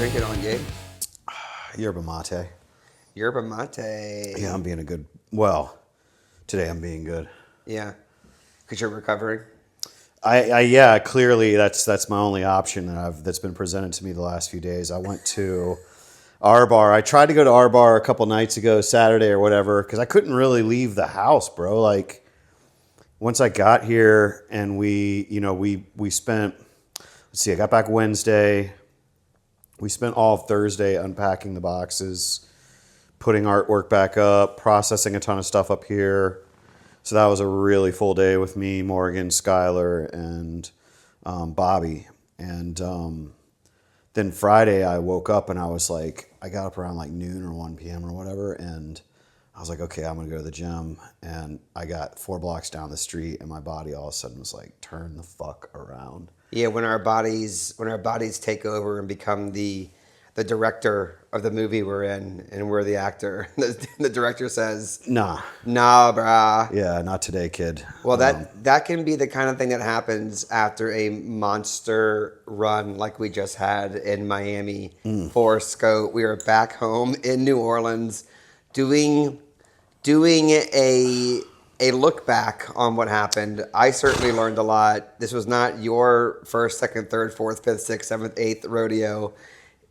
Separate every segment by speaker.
Speaker 1: drinking on, Gabe?
Speaker 2: Yerba mate.
Speaker 1: Yerba mate.
Speaker 2: Yeah, I'm being a good. Well, today I'm being good.
Speaker 1: Yeah, because you're recovering.
Speaker 2: Yeah, clearly that's my only option that's been presented to me the last few days. I went to R Bar. I tried to go to R Bar a couple nights ago, Saturday or whatever, because I couldn't really leave the house, bro. Like once I got here and we spent. Let's see, I got back Wednesday. We spent all of Thursday unpacking the boxes, putting artwork back up, processing a ton of stuff up here. So that was a really full day with me, Morgan, Skylar, and Bobby. And then Friday I woke up and I was like, I got up around like noon or 1 p.m. or whatever. And I was like, okay, I'm going to go to the gym. And I got 4 blocks down the street and my body all of a sudden was like, turn the fuck around.
Speaker 1: Yeah, when our bodies take over and become the director of the movie we're in, and we're the actor. The director says,
Speaker 2: Nah,
Speaker 1: brah.
Speaker 2: yeah, not today, kid.
Speaker 1: Well, that can be the kind of thing that happens after a monster run like we just had in Miami for Scout. We are back home in New Orleans doing a look back on what happened. I certainly learned a lot. This was not your first, second, third, fourth, fifth, sixth, seventh, eighth rodeo.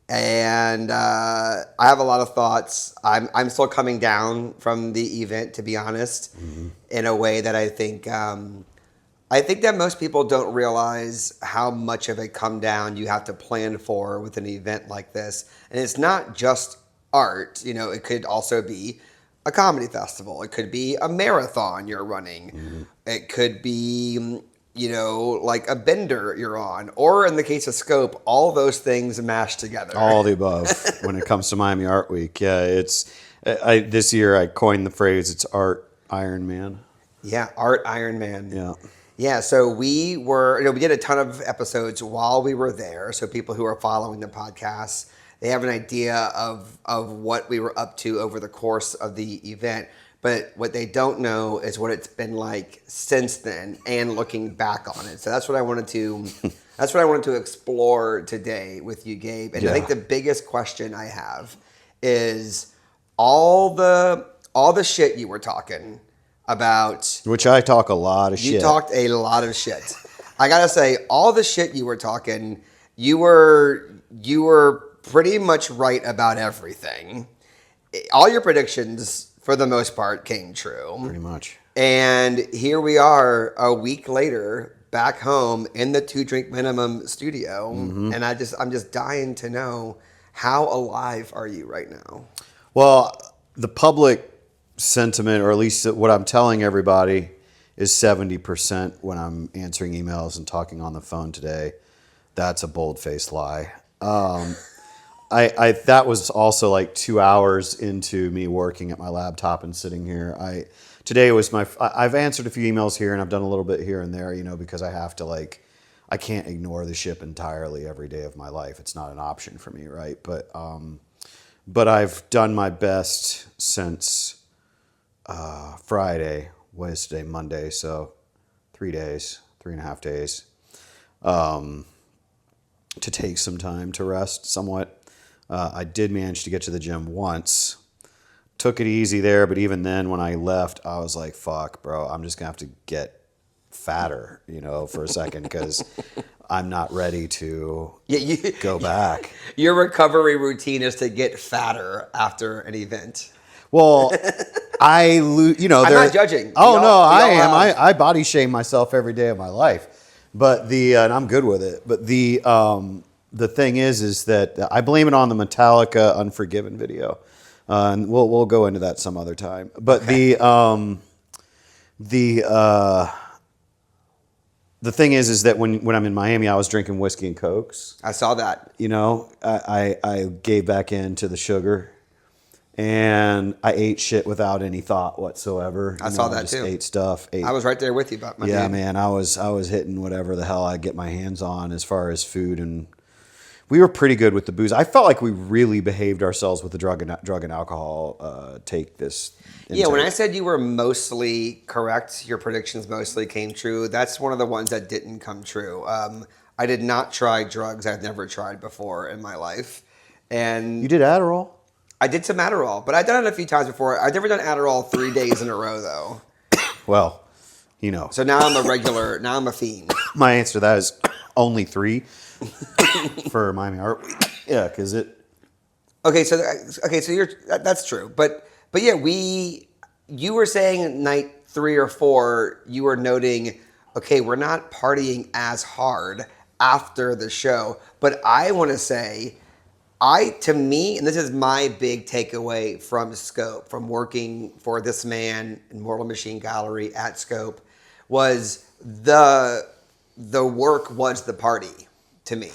Speaker 1: And I have a lot of thoughts. I'm still coming down from the event, to be honest, in a way that I think that most people don't realize how much of a come down you have to plan for with an event like this. And it's not just art. You know, it could also be a comedy festival. It could be a marathon you're running. It could be, like a bender you're on. Or in the case of Scope, all those things mashed together.
Speaker 2: All the above when it comes to Miami Art Week. Yeah, this year I coined the phrase, it's Art Iron Man.
Speaker 1: Yeah, Art Iron Man.
Speaker 2: Yeah.
Speaker 1: Yeah, so we did a ton of episodes while we were there. So people who are following the podcast, they have an idea of what we were up to over the course of the event. But what they don't know is what it's been like since then and looking back on it. So that's what I wanted to explore today with you, Gabe. And I think the biggest question I have is all the shit you were talking about.
Speaker 2: Which I talk a lot of shit.
Speaker 1: You talked a lot of shit. I gotta say, all the shit you were talking, you were pretty much right about everything. All your predictions, for the most part, came true.
Speaker 2: Pretty much.
Speaker 1: And here we are a week later, back home in the 2 Drink Minimum studio. And I'm just dying to know, how alive are you right now?
Speaker 2: Well, the public sentiment, or at least what I'm telling everybody, is 70% when I'm answering emails and talking on the phone today. That's a bold-faced lie. That was also like 2 hours into me working at my laptop and sitting here. Today was I've answered a few emails here and I've done a little bit here and there, because I have to I can't ignore the ship entirely every day of my life. It's not an option for me, right? But I've done my best since Friday. What is today? Monday. So 3.5 days, to take some time to rest somewhat. I did manage to get to the gym once. Took it easy there, but even then when I left, I was like, fuck, bro, I'm just going to have to get fatter, for a second, because I'm not ready to go back.
Speaker 1: Your recovery routine is to get fatter after an event.
Speaker 2: Well, I'm
Speaker 1: not judging.
Speaker 2: Oh, no, I am. I body shame myself every day of my life, but and I'm good with it. But the thing is that I blame it on the Metallica Unforgiven video, and we'll go into that some other time. But okay. The thing is that when I'm in Miami, I was drinking whiskey and Cokes.
Speaker 1: I saw that.
Speaker 2: I gave back into the sugar, and I ate shit without any thought whatsoever.
Speaker 1: I saw that
Speaker 2: just
Speaker 1: too.
Speaker 2: Ate stuff.
Speaker 1: I was right there with you, but
Speaker 2: yeah, man, I was hitting whatever the hell I get my hands on as far as food, and we were pretty good with the booze. I felt like we really behaved ourselves with the drug and alcohol take this.
Speaker 1: Yeah, when I said you were mostly correct, your predictions mostly came true. That's one of the ones that didn't come true. I did not try drugs I've never tried before in my life. And
Speaker 2: You did Adderall?
Speaker 1: I did some Adderall, but I've done it a few times before. I've never done Adderall 3 days in a row, though.
Speaker 2: Well,
Speaker 1: So now I'm a regular, now I'm a fiend.
Speaker 2: my answer to that is only 3 for Miami Art Week. Yeah, because it.
Speaker 1: So that's true. But yeah, you were saying night 3 or 4, you were noting, okay, we're not partying as hard after the show. But I want to say, to me, and this is my big takeaway from Scope, from working for this man in Mortal Machine Gallery at Scope, was the work was the party to me.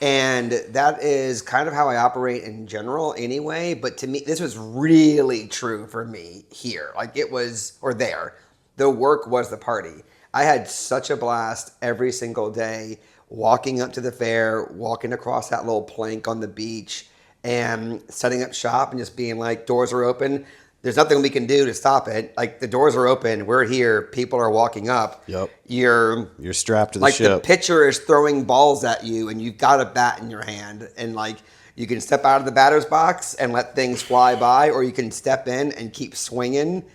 Speaker 1: And that is kind of how I operate in general anyway. But to me, this was really true for me here. Like it was, or there. The work was the party. I had such a blast every single day walking up to the fair, walking across that little plank on the beach and setting up shop and just being like, doors are open. There's nothing we can do to stop it. Like the doors are open. We're here. People are walking up.
Speaker 2: Yep.
Speaker 1: You're
Speaker 2: strapped to the
Speaker 1: like
Speaker 2: ship.
Speaker 1: the pitcher is throwing balls at you and you've got a bat in your hand. And like you can step out of the batter's box and let things fly by, or you can step in and keep swinging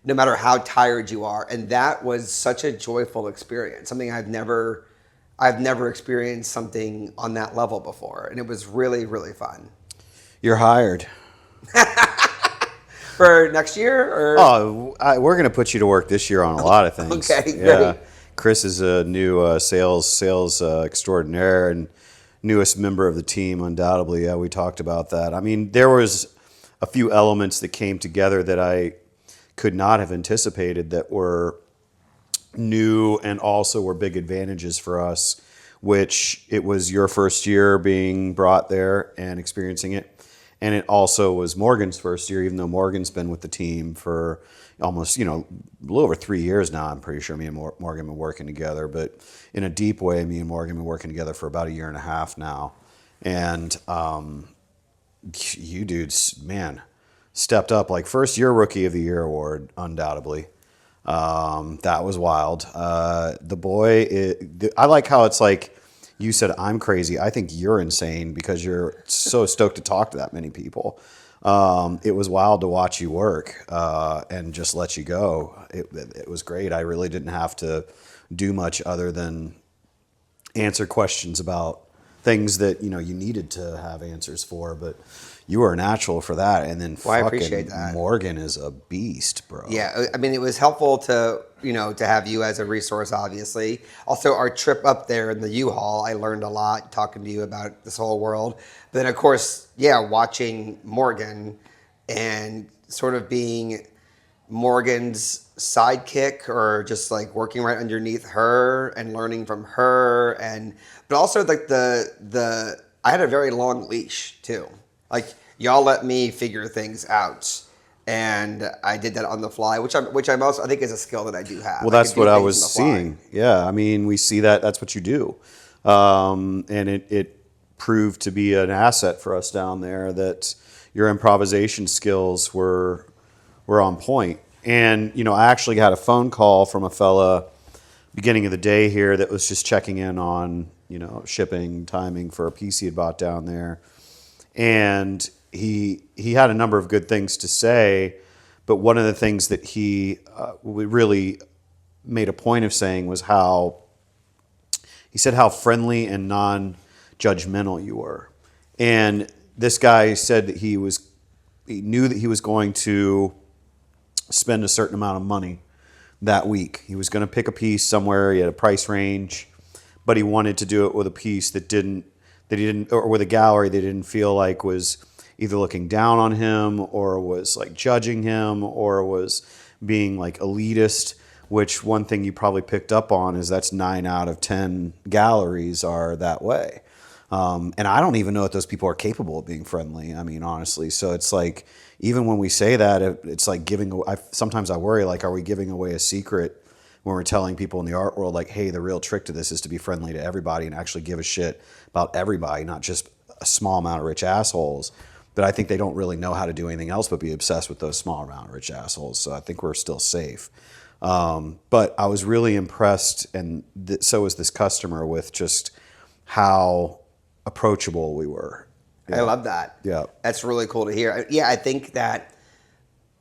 Speaker 1: no matter how tired you are. And that was such a joyful experience. Something I've never experienced something on that level before. And it was really, really fun.
Speaker 2: You're hired.
Speaker 1: For next year? Or?
Speaker 2: We're going to put you to work this year on a lot of things.
Speaker 1: Okay,
Speaker 2: yeah.
Speaker 1: great.
Speaker 2: Chris is a new sales extraordinaire and newest member of the team, undoubtedly. Yeah, we talked about that. I mean, there was a few elements that came together that I could not have anticipated that were new and also were big advantages for us, which it was your first year being brought there and experiencing it. And it also was Morgan's first year, even though Morgan's been with the team for almost, a little over 3 years now. I'm pretty sure me and Morgan have been working together. But in a deep way, me and Morgan have been working together for about 1.5 years now. And you dudes, man, stepped up. Like first year Rookie of the Year award, undoubtedly. That was wild. The boy, I like how it's like, you said, I'm crazy. I think you're insane because you're so stoked to talk to that many people. It was wild to watch you work and just let you go. It was great. I really didn't have to do much other than answer questions about things that, you needed to have answers for. But you were a natural for that. And then
Speaker 1: I appreciate that.
Speaker 2: Morgan is a beast, bro.
Speaker 1: Yeah, I mean, it was helpful to have you as a resource, obviously. Also, our trip up there in the U-Haul, I learned a lot talking to you about this whole world. But then, of course, watching Morgan and sort of being Morgan's sidekick or just like working right underneath her and learning from her. But also like I had a very long leash too. Like y'all let me figure things out. And I did that on the fly, which I'm also, I think is a skill that I do have.
Speaker 2: Well, that's what I was seeing. Yeah, I mean, we see that. That's what you do, and it proved to be an asset for us down there. That your improvisation skills were on point. And I actually got a phone call from a fella beginning of the day here that was just checking in on shipping timing for a piece he had bought down there, and he had a number of good things to say, but one of the things that he really made a point of saying was how friendly and non-judgmental you were. And this guy said that he knew that he was going to spend a certain amount of money that week. He was going to pick a piece somewhere. He had a price range, but he wanted to do it with a piece or with a gallery that he didn't feel like was either looking down on him or was like judging him or was being like elitist, which one thing you probably picked up on is that's 9 out of 10 galleries are that way. And I don't even know if those people are capable of being friendly. I mean, honestly. So it's like, even when we say that, it's like sometimes I worry, like, are we giving away a secret when we're telling people in the art world, like, hey, the real trick to this is to be friendly to everybody and actually give a shit about everybody, not just a small amount of rich assholes. But I think they don't really know how to do anything else but be obsessed with those small amount of rich assholes. So I think we're still safe. But I was really impressed, and so was this customer, with just how approachable we were.
Speaker 1: I love that.
Speaker 2: Yeah.
Speaker 1: That's really cool to hear. Yeah, I think that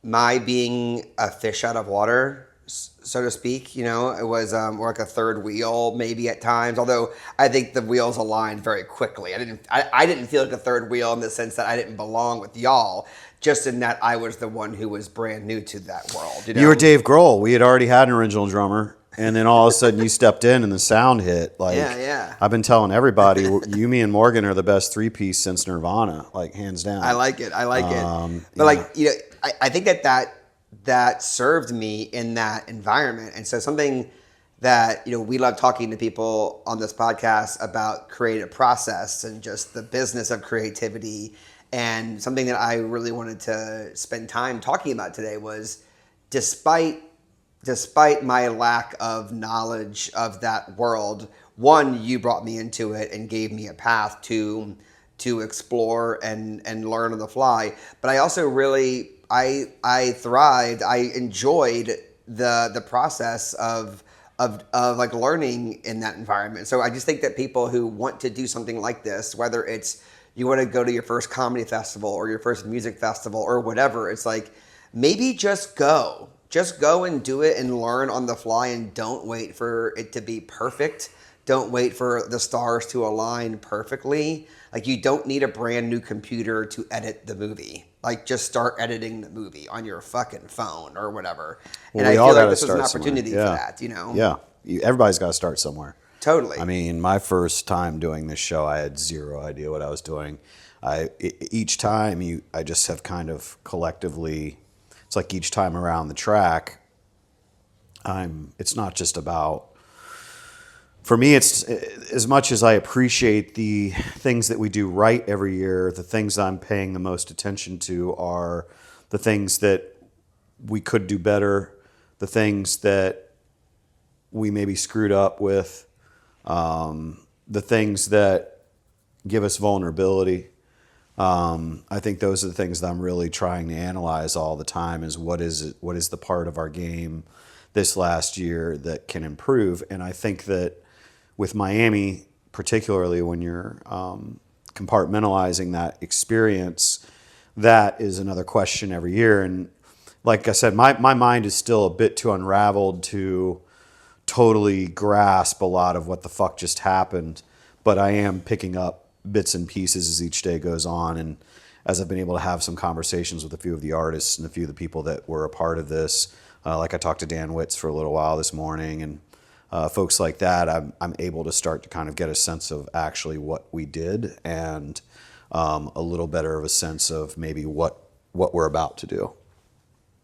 Speaker 1: my being a fish out of water, so to speak, it was more like a third wheel maybe at times. Although I think the wheels aligned very quickly. I didn't feel like a third wheel in the sense that I didn't belong with y'all. Just in that I was the one who was brand new to that world.
Speaker 2: You were Dave Grohl. We had already had an original drummer, and then all of a sudden you stepped in, and the sound hit. Like,
Speaker 1: yeah.
Speaker 2: I've been telling everybody, you, me, and Morgan are the best 3-piece since Nirvana, like hands down.
Speaker 1: I like it. But I think that served me in that environment, and so something that we love talking to people on this podcast about creative process and just the business of creativity. And something that I really wanted to spend time talking about today was, despite my lack of knowledge of that world, one, you brought me into it and gave me a path to explore and learn on the fly. But I also really I thrived. I enjoyed the process of like learning in that environment. So I just think that people who want to do something like this, whether it's you want to go to your first comedy festival or your first music festival or whatever, it's like, maybe just go and do it and learn on the fly, and don't wait for it to be perfect. Don't wait for the stars to align perfectly. Like, you don't need a brand new computer to edit the movie. Like, just start editing the movie on your fucking phone or whatever.
Speaker 2: Well,
Speaker 1: and I
Speaker 2: all
Speaker 1: feel like
Speaker 2: gotta
Speaker 1: this was an
Speaker 2: start
Speaker 1: opportunity
Speaker 2: somewhere.
Speaker 1: for that,
Speaker 2: Yeah. Everybody's got to start somewhere.
Speaker 1: Totally.
Speaker 2: I mean, my first time doing this show, I had zero idea what I was doing. Each time, I just have kind of collectively, it's like each time around the track, it's not just about, for me, it's as much as I appreciate the things that we do right every year, the things that I'm paying the most attention to are the things that we could do better, the things that we maybe screwed up with, the things that give us vulnerability. I think those are the things that I'm really trying to analyze all the time, is what is the part of our game this last year that can improve. And I think that with Miami, particularly when you're compartmentalizing that experience, that is another question every year. And like I said, my mind is still a bit too unraveled to totally grasp a lot of what the fuck just happened, but I am picking up bits and pieces as each day goes on, and as I've been able to have some conversations with a few of the artists and a few of the people that were a part of this, like I talked to Dan Witz for a little while this morning, and folks like that, I'm able to start to kind of get a sense of actually what we did, and a little better of a sense of maybe what we're about to do.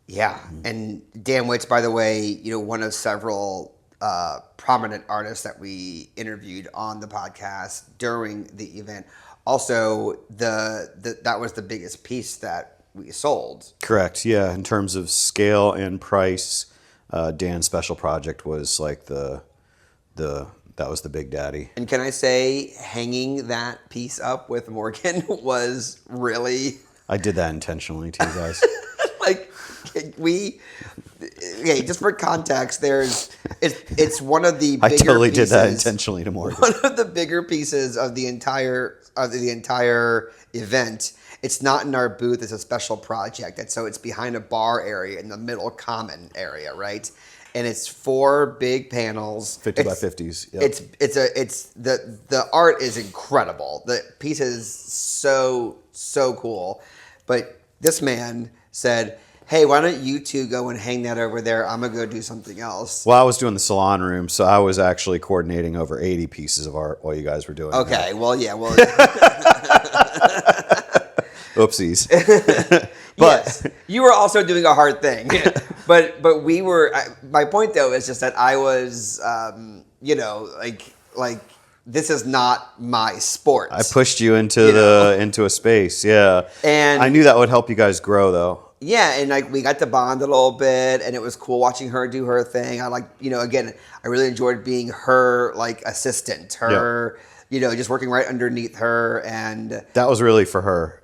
Speaker 1: Yeah, and Dan Witz, by the way, one of several prominent artists that we interviewed on the podcast during the event. Also, that was the biggest piece that we sold.
Speaker 2: Correct. Yeah, in terms of scale and price, Dan's special project was like that was the big daddy.
Speaker 1: And can I say, hanging that piece up with Morgan was really...
Speaker 2: I did that intentionally to you guys.
Speaker 1: Just for context, it's one of the bigger
Speaker 2: I totally
Speaker 1: pieces,
Speaker 2: did that intentionally to Morgan.
Speaker 1: One of the bigger pieces of the entire event. It's not in our booth. It's a special project, and so it's behind a bar area in the middle common area, right? And it's 4 big panels,
Speaker 2: 50 by 50s. Yep.
Speaker 1: It's the art is incredible. The piece is so cool, but this man said, hey, why don't you two go and hang that over there? I'm going to go do something else.
Speaker 2: Well, I was doing the salon room, so I was actually coordinating over 80 pieces of art while you guys were doing
Speaker 1: Okay,
Speaker 2: that.
Speaker 1: well, yeah, well...
Speaker 2: Oopsies.
Speaker 1: But yes, you were also doing a hard thing. but we were... my point, though, is just that I was, this is not my sport.
Speaker 2: I pushed you into into a space, yeah.
Speaker 1: And
Speaker 2: I knew that would help you guys grow, though.
Speaker 1: Yeah, and we got to bond a little bit, and it was cool watching her do her thing. I again, I really enjoyed being her assistant, just working right underneath her, and
Speaker 2: that was really for her.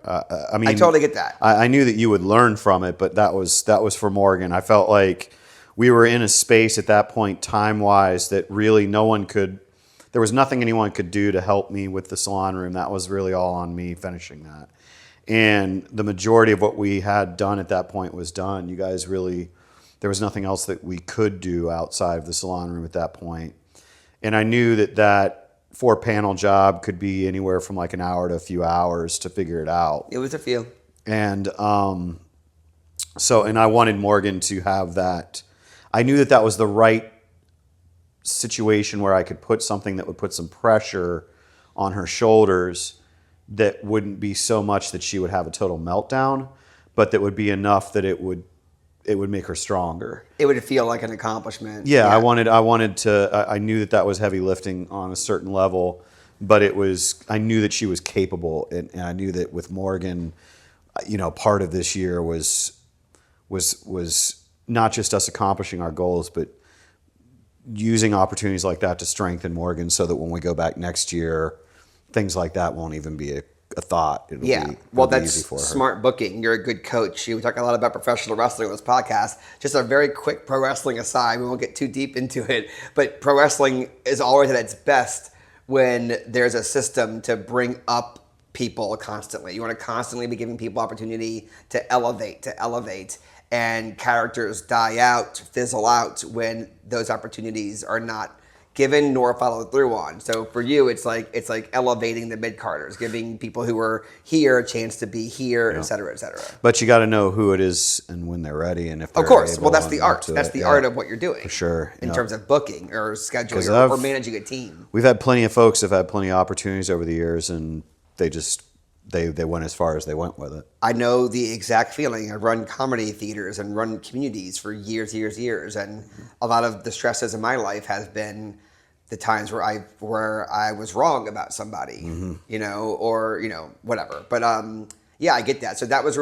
Speaker 2: I mean,
Speaker 1: I totally get that.
Speaker 2: I knew that you would learn from it, but that was for Morgan. I felt like we were in a space at that point, time wise, that really no one could there was nothing anyone could do to help me with the salon room. That was really all on me finishing that. And the majority of what we had done at that point was done. You guys really, there was nothing else that we could do outside of the salon room at that point. And I knew that 4-panel job could be anywhere from like an hour to a few hours to figure it out.
Speaker 1: It was a few.
Speaker 2: And so I wanted Morgan to have that. I knew that was the right situation where I could put something that would put some pressure on her shoulders that wouldn't be so much that she would have a total meltdown, but that would be enough that it would make her stronger.
Speaker 1: It would feel like an accomplishment.
Speaker 2: Yeah, I wanted to. I knew that was heavy lifting on a certain level, but I knew that she was capable, and I knew that with Morgan, part of this year was not just us accomplishing our goals, but using opportunities like that to strengthen Morgan, so that when we go back next year, things like that won't even be a thought. It'll be
Speaker 1: that's
Speaker 2: easy for her.
Speaker 1: Smart booking. You're a good coach. We talk a lot about professional wrestling on this podcast. Just a very quick pro wrestling aside. We won't get too deep into it, but pro wrestling is always at its best when there's a system to bring up people constantly. You want to constantly be giving people opportunity to elevate, and characters die out, fizzle out when those opportunities are not given nor followed through on. So for you, it's like elevating the mid-carders, giving people who are here a chance to be here, et cetera, et cetera.
Speaker 2: But you got to know who it is and when they're ready, and if they're
Speaker 1: of course.
Speaker 2: able
Speaker 1: Well, that's the
Speaker 2: and
Speaker 1: art.
Speaker 2: up to
Speaker 1: That's
Speaker 2: it.
Speaker 1: the art of what you're doing.
Speaker 2: For sure.
Speaker 1: In terms of booking or scheduling
Speaker 2: 'Cause
Speaker 1: or managing a team.
Speaker 2: We've had plenty of folks have had plenty of opportunities over the years, and they just they went as far as they went with it.
Speaker 1: I know the exact feeling. I've run comedy theaters and run communities for years, and a lot of the stresses in my life has been the times where I was wrong about somebody, or whatever. But yeah, I get that. So that was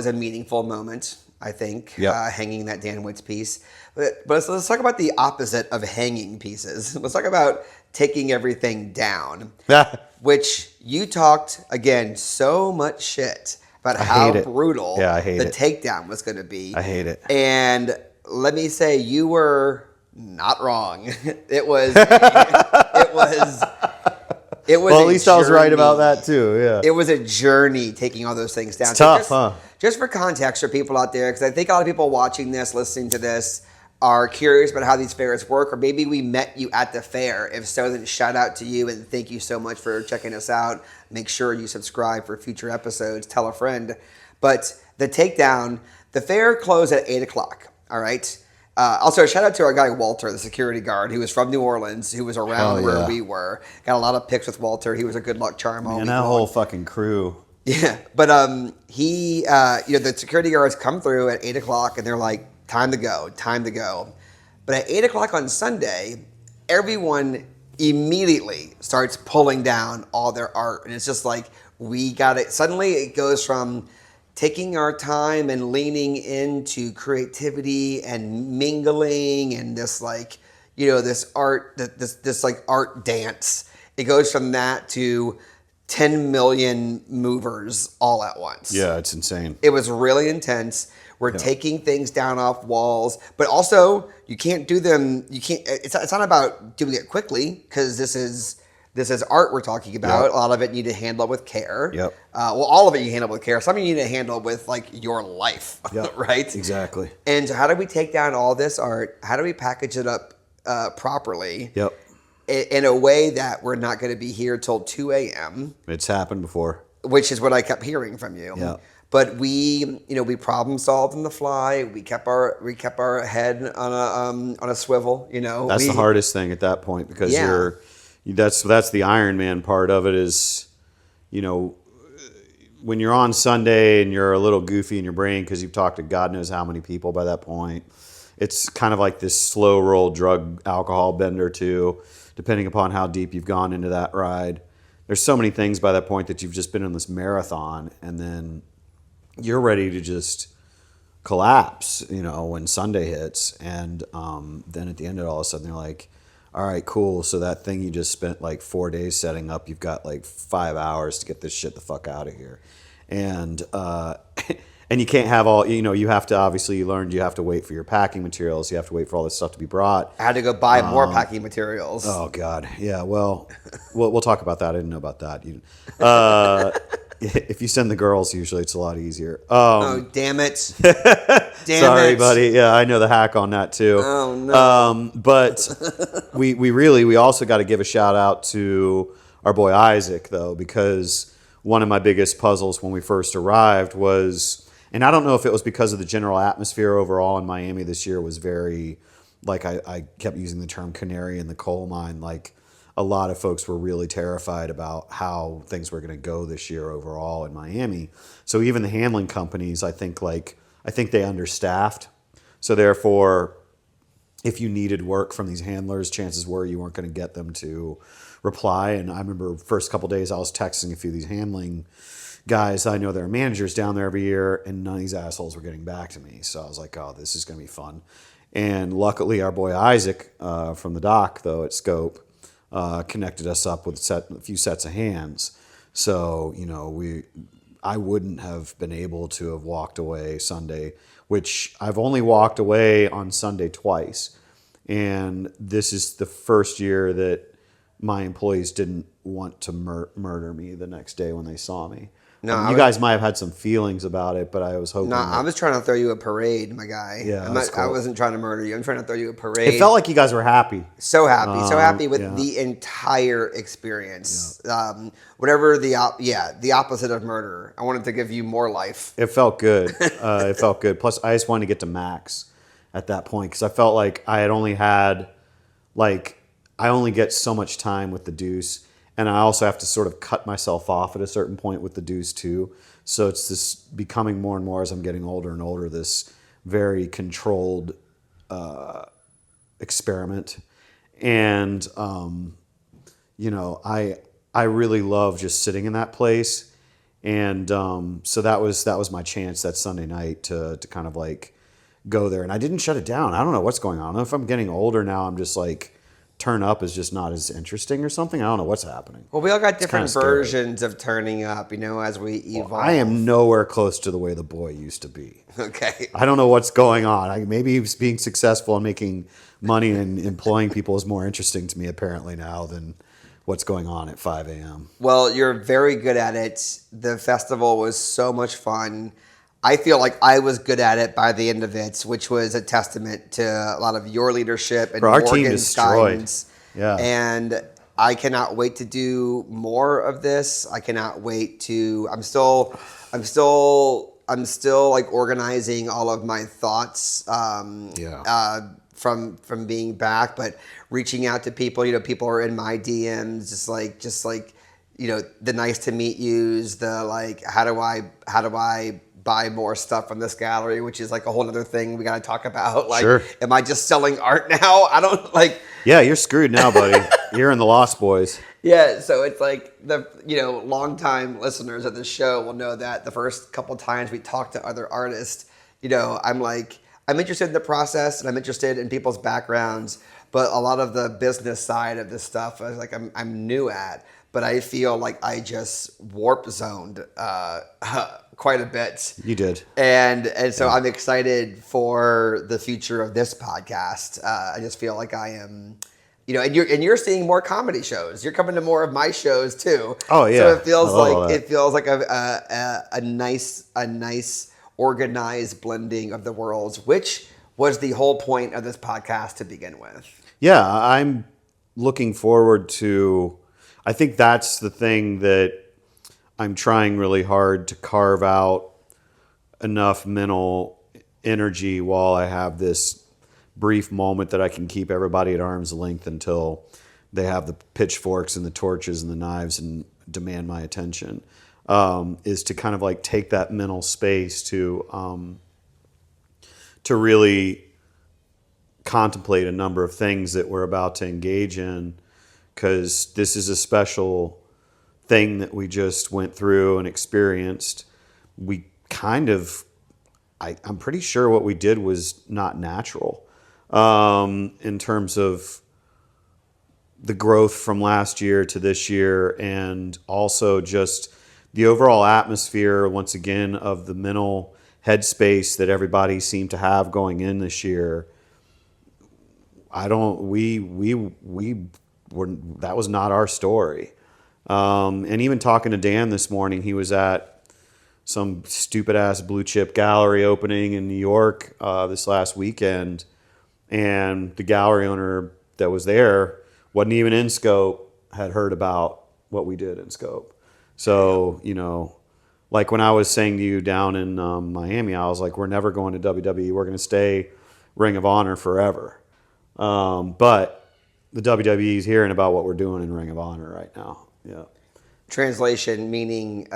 Speaker 1: a meaningful moment, I think.
Speaker 2: Yep.
Speaker 1: Hanging that Dan Witts piece. But let's talk about the opposite of hanging pieces. Let's talk about taking everything down. Which you talked, again, so much shit about how brutal the takedown was going to be.
Speaker 2: I hate it.
Speaker 1: And let me say, you were not wrong. It was. Well,
Speaker 2: at least I was right about that too. Yeah.
Speaker 1: It was a journey taking all those things down.
Speaker 2: It's tough, huh?
Speaker 1: Just for context for people out there, because I think a lot of people watching this, listening to this, are curious about how these fairs work, or maybe we met you at the fair. If so, then shout out to you and thank you so much for checking us out. Make sure you subscribe for future episodes. Tell a friend. But the takedown, the fair closed at 8 o'clock. All right. Also, shout out to our guy Walter, the security guard, who was from New Orleans, who was around where we were. Got a lot of pics with Walter. He was a good luck charm.
Speaker 2: And that whole fucking crew.
Speaker 1: Yeah, but he, the security guards come through at 8 o'clock, and they're like, time to go. But at 8 o'clock on Sunday, everyone immediately starts pulling down all their art. And it's just like, we got it. Suddenly it goes from taking our time and leaning into creativity and mingling and this this art, this like art dance. It goes from that to 10 million movers all at once.
Speaker 2: Yeah, it's insane.
Speaker 1: It was really intense. We're taking things down off walls, but also you can't do them. You can't. It's not about doing it quickly, because this is art we're talking about.
Speaker 2: Yep.
Speaker 1: A lot of it you need to handle with care.
Speaker 2: Yep.
Speaker 1: Well, all of it you handle with care. Some of you need to handle with like your life.
Speaker 2: Yep.
Speaker 1: Right.
Speaker 2: Exactly.
Speaker 1: And so how do we take down all this art? How do we package it up properly?
Speaker 2: Yep.
Speaker 1: In a way that we're not going to be here till 2 a.m.
Speaker 2: It's happened before.
Speaker 1: Which is what I kept hearing from you.
Speaker 2: Yeah.
Speaker 1: But we problem solved on the fly. We kept our head on a swivel.
Speaker 2: That's the hardest thing at that point, because that's the Iron Man part of it is, when you're on Sunday and you're a little goofy in your brain because you've talked to God knows how many people by that point. It's kind of like this slow roll drug alcohol bender too, depending upon how deep you've gone into that ride. There's so many things by that point that you've just been in this marathon, and then you're ready to just collapse, when Sunday hits. And then at the end of it, all of a sudden, they're like, all right, cool. So that thing you just spent like 4 days setting up, you've got like 5 hours to get this shit the fuck out of here. And And you can't have all, you have to, obviously you learned you have to wait for your packing materials. You have to wait for all this stuff to be brought.
Speaker 1: I had to go buy more packing materials.
Speaker 2: Oh God. Yeah. Well, we'll talk about that. I didn't know about that. If you send the girls, usually it's a lot easier.
Speaker 1: Oh, damn it.
Speaker 2: Sorry, buddy. Yeah, I know the hack on that too.
Speaker 1: Oh, no.
Speaker 2: But we also got to give a shout out to our boy Isaac, though, because one of my biggest puzzles when we first arrived was, and I don't know if it was because of the general atmosphere overall in Miami this year was very, like I kept using the term canary in the coal mine. Like a lot of folks were really terrified about how things were going to go this year overall in Miami. So even the handling companies, I think they understaffed. So therefore, if you needed work from these handlers, chances were you weren't going to get them to reply. And I remember first couple of days I was texting a few of these handling guys. I know there are managers down there every year, and none of these assholes were getting back to me. So I was like, oh, this is going to be fun. And luckily, our boy Isaac from the dock, though, at Scope, connected us up with a few sets of hands. So, I wouldn't have been able to have walked away Sunday, which I've only walked away on Sunday twice. And this is the first year that my employees didn't want to murder me the next day when they saw me.
Speaker 1: No,
Speaker 2: You guys might have had some feelings about it, but I was hoping.
Speaker 1: No, I was trying to throw you a parade, my guy.
Speaker 2: Yeah,
Speaker 1: I wasn't trying to murder you. I'm trying to throw you a parade.
Speaker 2: It felt like you guys were happy.
Speaker 1: So happy with
Speaker 2: yeah.
Speaker 1: the entire experience. Whatever the opposite of murder. I wanted to give you more life.
Speaker 2: It felt good. It felt good. Plus, I just wanted to get to max at that point because I felt like I only get so much time with the deuce. And I also have to sort of cut myself off at a certain point with the deuce too. So it's this becoming more and more as I'm getting older and older, this very controlled experiment. And, I really love just sitting in that place. And so that was my chance that Sunday night to kind of like go there. And I didn't shut it down. I don't know what's going on. I don't know if I'm getting older now. I'm just like, turn up is just not as interesting or something. I don't know what's happening.
Speaker 1: Well, we all got different versions of turning up, as we evolve.
Speaker 2: Well, I am nowhere close to the way the boy used to be.
Speaker 1: Okay.
Speaker 2: I don't know what's going on. Maybe he's being successful and making money and employing people is more interesting to me apparently now than what's going on at 5 a.m.
Speaker 1: Well, you're very good at it. The festival was so much fun. I feel like I was good at it by the end of it, which was a testament to a lot of your leadership and
Speaker 2: our team
Speaker 1: Morgan's
Speaker 2: destroyed.
Speaker 1: guidance.
Speaker 2: Yeah.
Speaker 1: And I cannot wait to do more of this. I cannot wait to. I'm still like organizing all of my thoughts. From being back, but reaching out to people. People are in my DMs, just like the nice to meet yous. The like, how do I buy more stuff from this gallery, which is like a whole other thing we got to talk about. Like,
Speaker 2: sure.
Speaker 1: Am I just selling art now? I don't like.
Speaker 2: Yeah, you're screwed now, buddy. You're in the Lost Boys.
Speaker 1: Yeah, so it's like longtime listeners of the show will know that the first couple times we talk to other artists, I'm interested in the process and I'm interested in people's backgrounds, but a lot of the business side of this stuff is like I'm new at. But I feel like I just warp zoned quite a bit.
Speaker 2: You did.
Speaker 1: And so I'm excited for the future of this podcast. I just feel like I am, and you're seeing more comedy shows. You're coming to more of my shows too.
Speaker 2: Oh yeah.
Speaker 1: So it feels like a nice organized blending of the worlds, which was the whole point of this podcast to begin with.
Speaker 2: Yeah, I'm looking forward to. I think that's the thing that I'm trying really hard to carve out enough mental energy while I have this brief moment that I can keep everybody at arm's length until they have the pitchforks and the torches and the knives and demand my attention, is to kind of like take that mental space to really contemplate a number of things that we're about to engage in, because this is a special thing that we just went through and experienced. We kind of, I'm pretty sure what we did was not natural in terms of the growth from last year to this year, and also just the overall atmosphere, once again, of the mental headspace that everybody seemed to have going in this year. We were, that was not our story. And even talking to Dan this morning, he was at some stupid ass blue chip gallery opening in New York this last weekend, and the gallery owner that was there wasn't even in Scope, had heard about what we did in Scope. So, you know, like when I was saying to you down in Miami, I was like, we're never going to WWE. We're going to stay Ring of Honor forever. But the WWE is hearing about what we're doing in Ring of Honor right now. Yeah.
Speaker 1: Translation meaning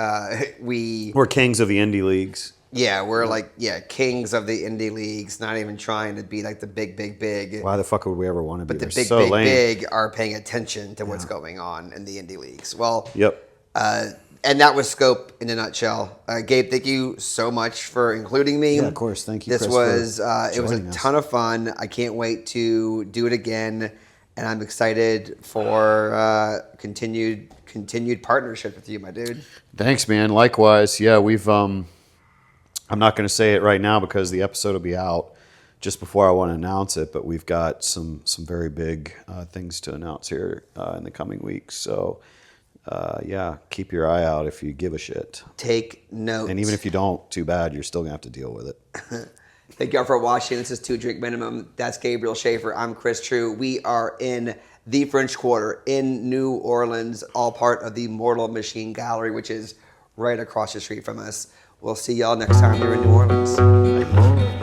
Speaker 2: We're kings of the indie leagues.
Speaker 1: we're like kings of the indie leagues, not even trying to be like the big.
Speaker 2: Why the fuck would we ever want to be?
Speaker 1: But the
Speaker 2: We're so lame.
Speaker 1: big are paying attention to what's going on in the indie leagues. Well,
Speaker 2: Yep.
Speaker 1: And that was Scope in a nutshell. Gabe, thank you so much for including me.
Speaker 2: Yeah, of course. Thank you,
Speaker 1: This
Speaker 2: Chris,
Speaker 1: was
Speaker 2: for
Speaker 1: it was a
Speaker 2: joining us.
Speaker 1: ton of fun. I can't wait to do it again, and I'm excited for continued partnership with you, my dude.
Speaker 2: Thanks, man. Likewise. Yeah, we've. I'm not going to say it right now because the episode will be out just before I want to announce it. But we've got some very big things to announce here in the coming weeks. So. Yeah, keep your eye out if you give a shit.
Speaker 1: Take notes.
Speaker 2: And even if you don't, too bad, you're still going to have to deal with it.
Speaker 1: Thank y'all for watching. This is 2 Drink Minimum. That's Gabriel Schaefer. I'm Chris True. We are in the French Quarter in New Orleans, all part of the Mortal Machine Gallery, which is right across the street from us. We'll see y'all next time you're in New Orleans.